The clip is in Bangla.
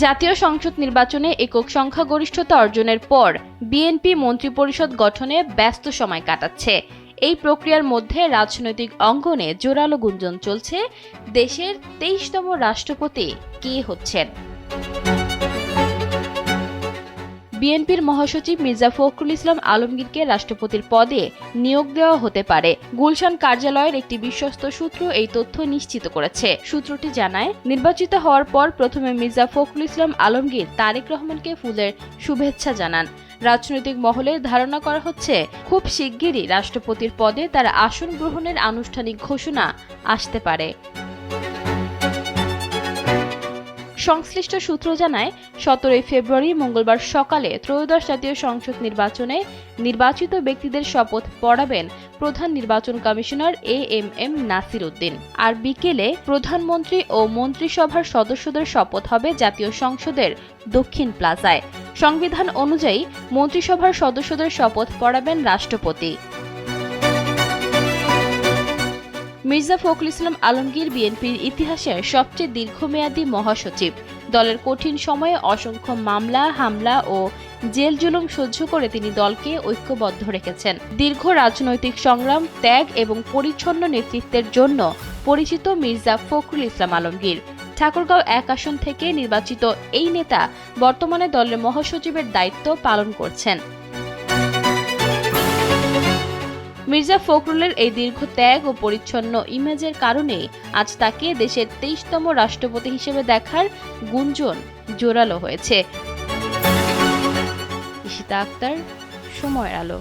জাতীয় সংসদ নির্বাচনে একক সংখ্যাগরিষ্ঠতা অর্জনের পর বিএনপি মন্ত্রিপরিষদ গঠনে ব্যস্ত সময় কাটাচ্ছে। এই প্রক্রিয়ার মধ্যে রাজনৈতিক অঙ্গনে জোরালো গুঞ্জন চলছে দেশের ২৩তম রাষ্ট্রপতি কে হচ্ছেন। বিএনপির মহাসচিব মির্জা ফখরুল ইসলাম আলমগীরকে রাষ্ট্রপতির পদে নিয়োগ দেওয়া হতে পারে। গুলশান কার্যালয়ের একটি বিশ্বস্ত সূত্র এই তথ্য নিশ্চিত করেছে। সূত্রটি জানায়, নির্বাচিত হওয়ার পর প্রথমে মির্জা ফখরুল ইসলাম আলমগীর তারেক রহমানকে ফুলের শুভেচ্ছা জানান। রাজনৈতিক মহলে ধারণা করা হচ্ছে, খুব শিগগিরই রাষ্ট্রপতির পদে তার আসন গ্রহণের আনুষ্ঠানিক ঘোষণা আসতে পারে। সংশ্লিষ্ট সূত্র জানায়, ১৭ ফেব্রুয়ারি মঙ্গলবার সকালে ত্রয়োদশ জাতীয় সংসদ নির্বাচনে নির্বাচিত ব্যক্তিদের শপথ পড়াবেন প্রধান নির্বাচন কমিশনার এএমএম নাসির উদ্দিন। আর বিকেলে প্রধানমন্ত্রী ও মন্ত্রিসভার সদস্যদের শপথ হবে জাতীয় সংসদের দক্ষিণ প্লাজায়। সংবিধান অনুযায়ী মন্ত্রিসভার সদস্যদের শপথ পড়াবেন রাষ্ট্রপতি। মির্জা ফখরুল ইসলাম আলমগীর বিএনপির ইতিহাসের সবচেয়ে দীর্ঘমেয়াদী মহাসচিব। দলের কঠিন সময়ে অসংখ্য মামলা, হামলা ও জেল জুলুম সহ্য করে তিনি দলকে ঐক্যবদ্ধ রেখেছেন। দীর্ঘ রাজনৈতিক সংগ্রাম, ত্যাগ এবং পরিচ্ছন্ন নেতৃত্বের জন্য পরিচিত মির্জা ফখরুল ইসলাম আলমগীর। ঠাকুরগাঁও ১ আসন থেকে নির্বাচিত এই নেতা বর্তমানে দলের মহাসচিবের দায়িত্ব পালন করছেন। মির্জা ফখরুলের এই দীর্ঘ ত্যাগ ও পরিচ্ছন্ন ইমেজের কারণে আজ তাকে দেশের ২৩তম রাষ্ট্রপতি হিসেবে দেখার গুঞ্জন জোরালো হয়েছে। ঈশিতা আক্তার, সময়ের আলো।